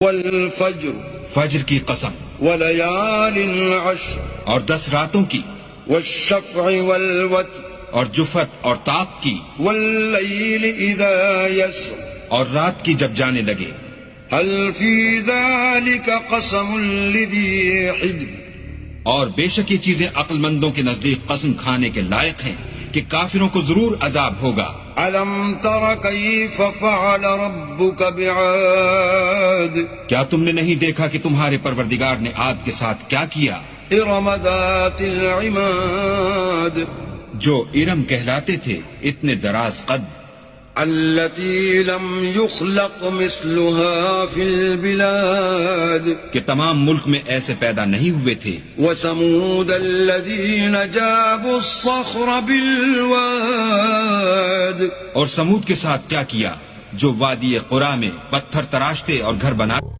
والفجر فجر کی قسم، وليال عشر اور 10 راتوں کی، والشفع والوتر اور جفت اور طاق کی، والليل إذا يسر اور رات کی جب جانے لگے۔ هل في ذلك قسم لذي حجر اور بے شک یہ چیزیں عقل مندوں کے نزدیک قسم کھانے کے لائق ہیں کہ کافروں کو ضرور عذاب ہوگا۔ ألم تر كيف فعل ربك بعاد کیا تم نے نہیں دیکھا کہ تمہارے پروردگار نے عاد کے ساتھ کیا کیا؟ إرم ذات العماد جو ارم کہلاتے تھے، اتنے دراز قد، التي لم يخلق مثلها في البلاد کہ تمام ملک میں ایسے پیدا نہیں ہوئے تھے۔ وثمود الذين جابوا الصخر بالواد اور سمود کے ساتھ کیا کیا جو وادی قرا میں پتھر تراشتے اور گھر بنا